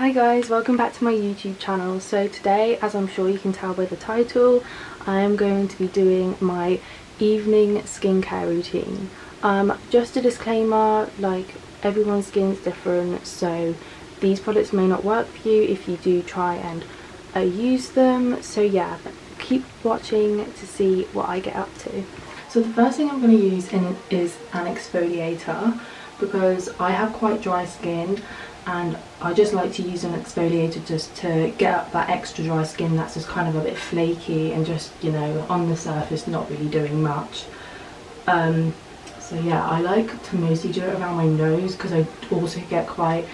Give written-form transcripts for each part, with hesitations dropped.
Hi guys, welcome back to my YouTube channel. So today, as I'm sure you can tell by the title, I am going to be doing my evening skincare routine. Just a disclaimer, like everyone's skin is different, so these products may not work for you if you do try and use them. So yeah, keep watching to see what I get up to. So the first thing I'm going to use is an exfoliator, because I have quite dry skin and I just like to use an exfoliator just to get up that extra dry skin that's just kind of a bit flaky and just, you know, on the surface not really doing much. So yeah, I like to mostly do it around my nose because I also get quite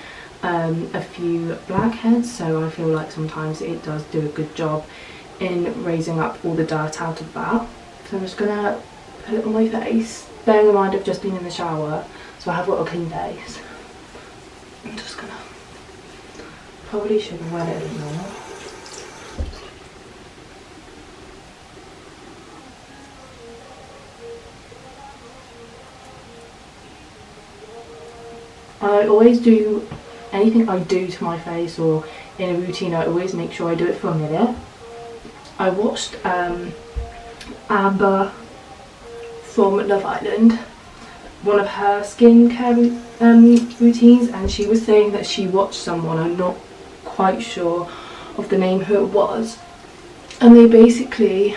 a few blackheads, so I feel like sometimes it does do a good job in raising up all the dirt out of that. So I'm just gonna put it on my face, bearing in mind I've just been in the shower, so I have got a clean face. I'm just gonna, probably should wet it a bit more. I always do, anything I do to my face or in a routine, I always make sure I do it for a minute. I watched Amber from Love Island, one of her skincare routines, and she was saying that she watched someone, I'm not quite sure of the name who it was, and they basically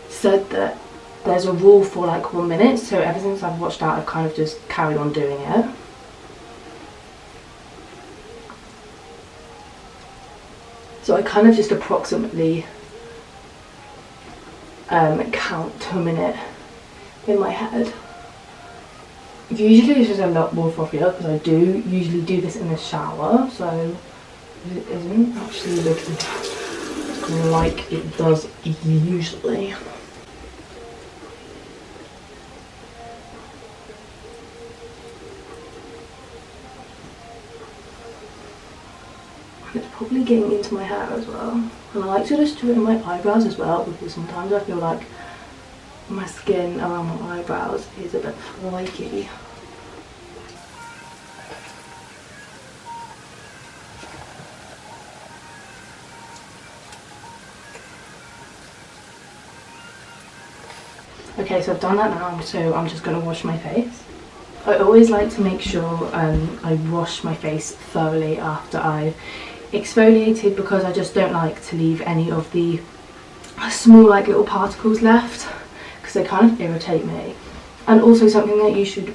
said that there's a rule for like 1 minute, so ever since I've watched that I've kind of just carried on doing it. So I kind of just approximately count to a minute in my head. Usually it's just a lot more frothier because I do usually do this in the shower, so it isn't actually looking like it does usually. It's probably getting into my hair as well, and I like to just do it in my eyebrows as well, because sometimes I feel like my skin around my eyebrows is a bit flaky. Okay, so I've done that now, so I'm just going to wash my face. I always like to make sure I wash my face thoroughly after I've exfoliated, because I just don't like to leave any of the small like little particles left, because they kind of irritate me. And also something that you should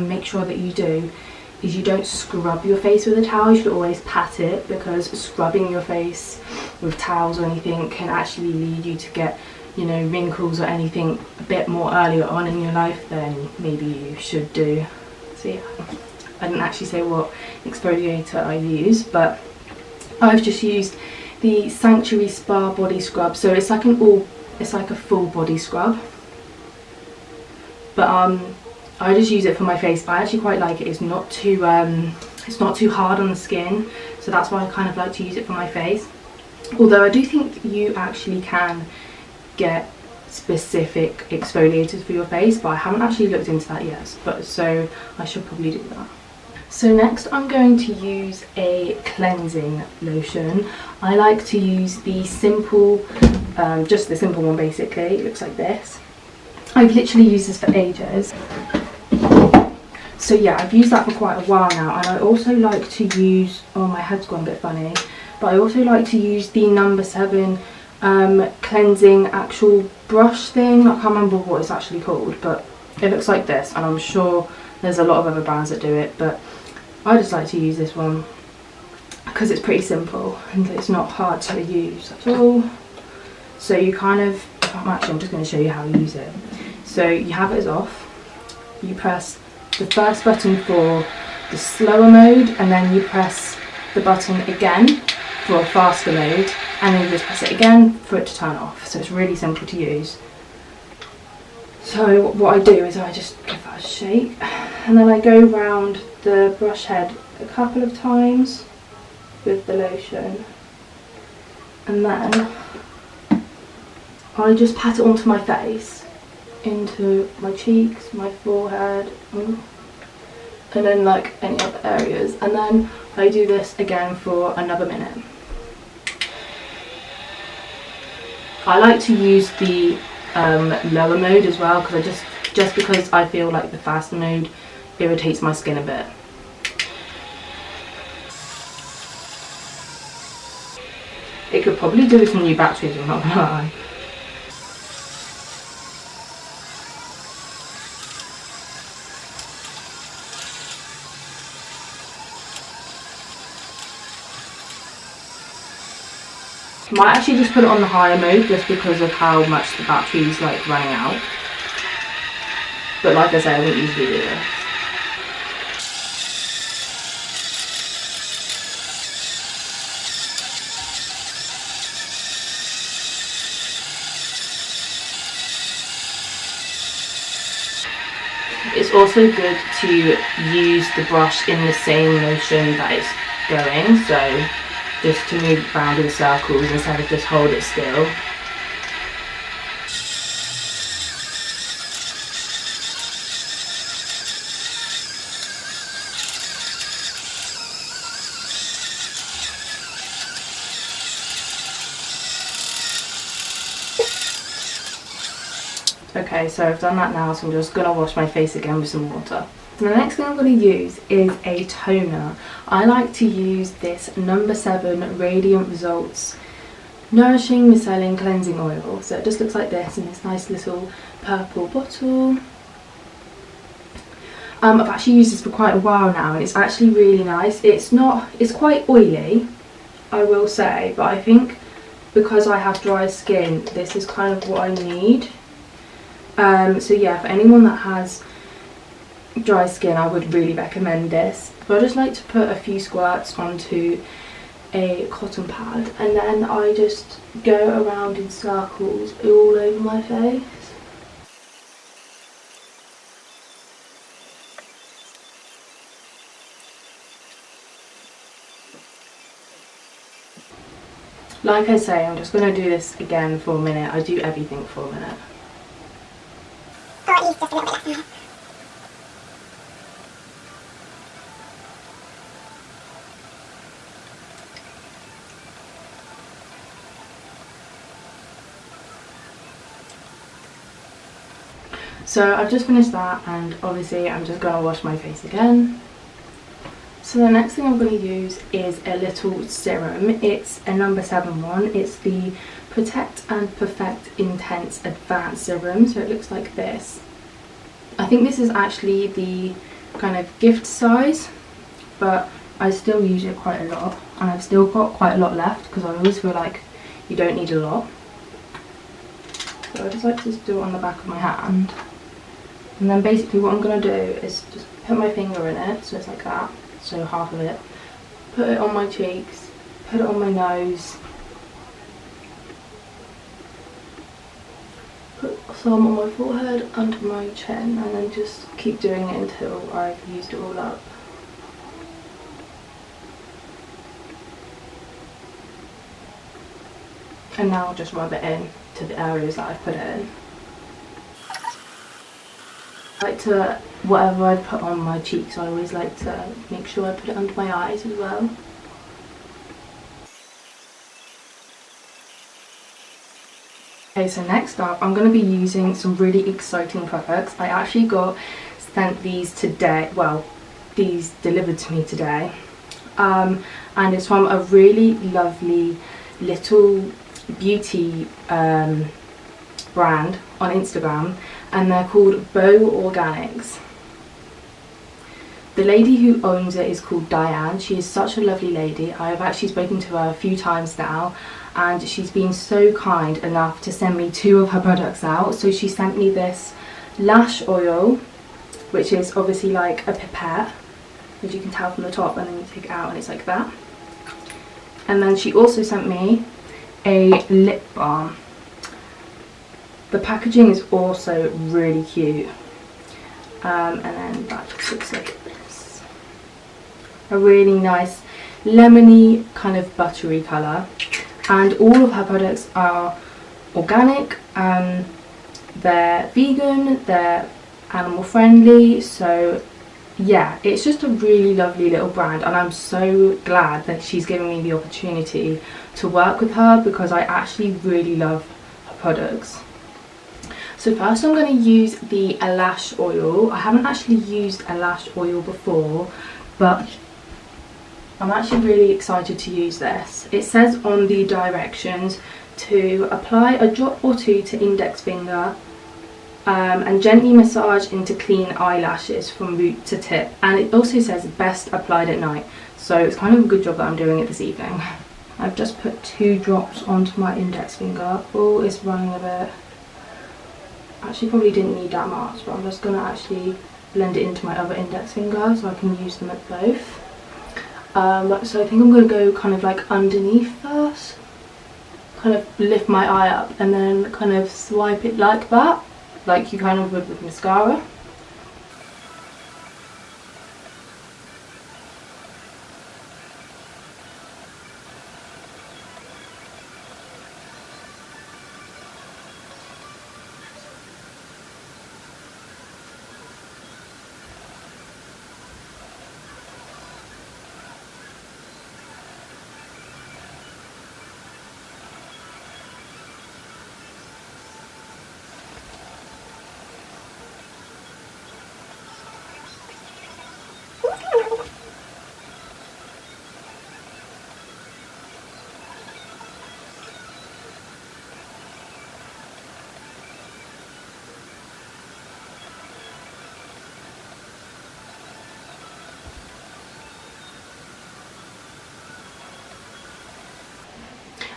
make sure that you do is you don't scrub your face with a towel. You should always pat it, because scrubbing your face with towels or anything can actually lead you to get, you know, wrinkles or anything a bit more earlier on in your life than maybe you should do. So yeah, I didn't actually say what exfoliator I use, but I've just used the Sanctuary Spa body scrub. So it's like a full body scrub, but I just use it for my face. I actually quite like it. It's not too hard on the skin, so that's why I kind of like to use it for my face. Although I do think you actually can get specific exfoliators for your face, but I haven't actually looked into that yet, but so I should probably do that. So next I'm going to use a cleansing lotion. I like to use the simple, just the simple one basically. It looks like this. I've literally used this for ages. So yeah, I've used that for quite a while now, and I also like to use, oh my head's gone a bit funny, but I also like to use the number 7 cleansing actual brush thing. I can't remember what it's actually called, but it looks like this, and I'm sure there's a lot of other brands that do it, but I just like to use this one because it's pretty simple and it's not hard to use at all. So you kind of, I'm just going to show you how you use it. So you have it as off, you press the first button for the slower mode, and then you press the button again for a faster mode, and then you just press it again for it to turn off. So it's really simple to use. So what I do is I just give that a shake, and then I go round the brush head a couple of times with the lotion, and then I just pat it onto my face, into my cheeks, my forehead, and then like any other areas, and then I do this again for another minute. I like to use the lower mode as well, because just because I feel like the faster mode irritates my skin a bit. It could probably do with some new batteries, I'm not gonna lie. Might actually just put it on the higher mode just because of how much the battery's like running out. But like I say, I wouldn't usually do this. It's also good to use the brush in the same motion that it's going, so just to move around in circles instead of just hold it still. Okay, so I've done that now, so I'm just going to wash my face again with some water. So the next thing I'm going to use is a toner. I like to use this No. 7 Radiant Results Nourishing Micellar Cleansing Oil. So it just looks like this in this nice little purple bottle. I've actually used this for quite a while now, and it's actually really nice. It's quite oily, I will say, but I think because I have dry skin, this is kind of what I need. So yeah, for anyone that has dry skin, I would really recommend this. But I just like to put a few squirts onto a cotton pad, and then I just go around in circles all over my face. Like I say, I'm just going to do this again for a minute. I do everything for a minute. Or at least just a little bit less now. So I've just finished that, and obviously I'm just going to wash my face again. So the next thing I'm going to use is a little serum. It's a No. 7 one. It's the Protect and Perfect Intense Advanced Serum. So it looks like this. I think this is actually the kind of gift size, but I still use it quite a lot, and I've still got quite a lot left because I always feel like you don't need a lot. So I just like to just do it on the back of my hand, and then basically what I'm going to do is just put my finger in it, so it's like that, so half of it, put it on my cheeks, put it on my nose, put some on my forehead, under my chin, and then just keep doing it until I've used it all up. And now I'll just rub it in to the areas that I've put it in. I like to, whatever I put on my cheeks, I always like to make sure I put it under my eyes as well. Okay, so next up I'm going to be using some really exciting products. I actually got sent these today, well, these delivered to me today, and it's from a really lovely little beauty brand on Instagram, and they're called Bow Organics. The lady who owns it is called Diane. She is such a lovely lady. I've actually spoken to her a few times now, and she's been so kind enough to send me 2 of her products out. So she sent me this lash oil, which is obviously like a pipette, as you can tell from the top, and then you take it out and it's like that. And then she also sent me a lip balm. The packaging is also really cute, and then that just looks like this. A really nice lemony kind of buttery colour, and all of her products are organic, they're vegan, they're animal friendly, so yeah, it's just a really lovely little brand, and I'm so glad that she's given me the opportunity to work with her, because I actually really love her products. So first I'm going to use the lash oil. I haven't actually used a lash oil before, but I'm actually really excited to use this. It says on the directions to apply a drop or two to index finger, and gently massage into clean eyelashes from root to tip, and it also says best applied at night, so it's kind of a good job that I'm doing it this evening. I've just put 2 drops onto my index finger. Oh, it's running a bit. Actually probably didn't need that much, but I'm just going to actually blend it into my other index finger so I can use them at both. So I think I'm going to go kind of like underneath first, kind of lift my eye up and then kind of swipe it like that, like you kind of would with mascara.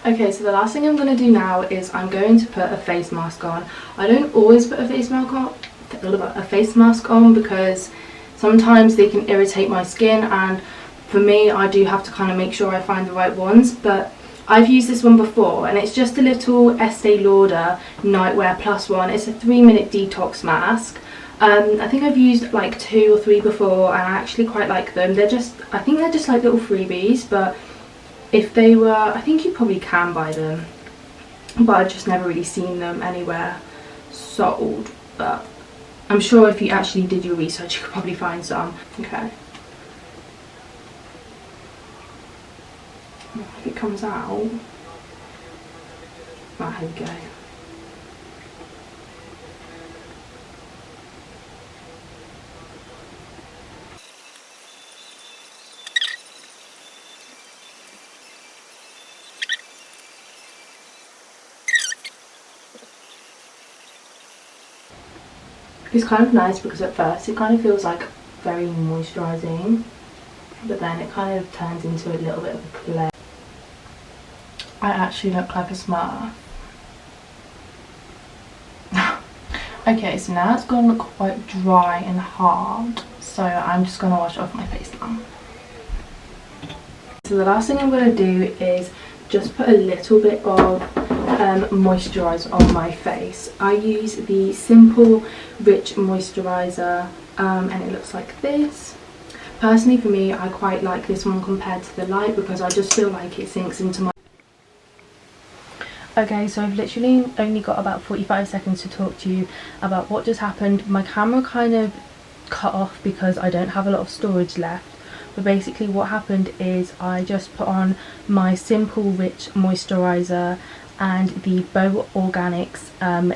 Okay, so the last thing I'm going to do now is I'm going to put a face mask on. I don't always put a face mask on because sometimes they can irritate my skin, and for me I do have to kind of make sure I find the right ones. But I've used this one before, and it's just a little Estee Lauder Nightwear Plus one. It's a 3-minute detox mask. I think I've used like 2 or 3 before, and I actually quite like them. I think they're just like little freebies, but if they were, I think you probably can buy them, but I've just never really seen them anywhere sold. But I'm sure if you actually did your research you could probably find some. Okay, if it comes out, right, here we go. It's kind of nice because at first it kind of feels like very moisturising, but then it kind of turns into a little bit of a clay. I actually look like a smurf. Okay, so now it's going to look quite dry and hard, so I'm just going to wash off my face now. So the last thing I'm going to do is just put a little bit of moisturiser on my face. I use the Simple Rich Moisturiser, and it looks like this. Personally for me, I quite like this one compared to the light because I just feel like it sinks into my... Okay, so I've literally only got about 45 seconds to talk to you about what just happened. My camera kind of cut off because I don't have a lot of storage left. But basically what happened is I just put on my Simple Rich Moisturiser and the Bow Organics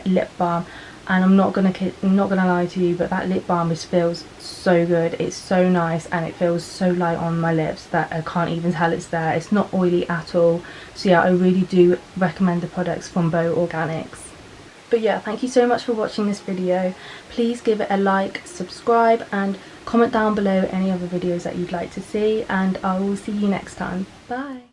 lip balm, and I'm not gonna lie to you, but that lip balm just feels so good. It's so nice and it feels so light on my lips that I can't even tell it's there. It's not oily at all. So yeah, I really do recommend the products from Bow Organics. But yeah, thank you so much for watching this video. Please give it a like, subscribe, and comment down below any other videos that you'd like to see, and I will see you next time. Bye.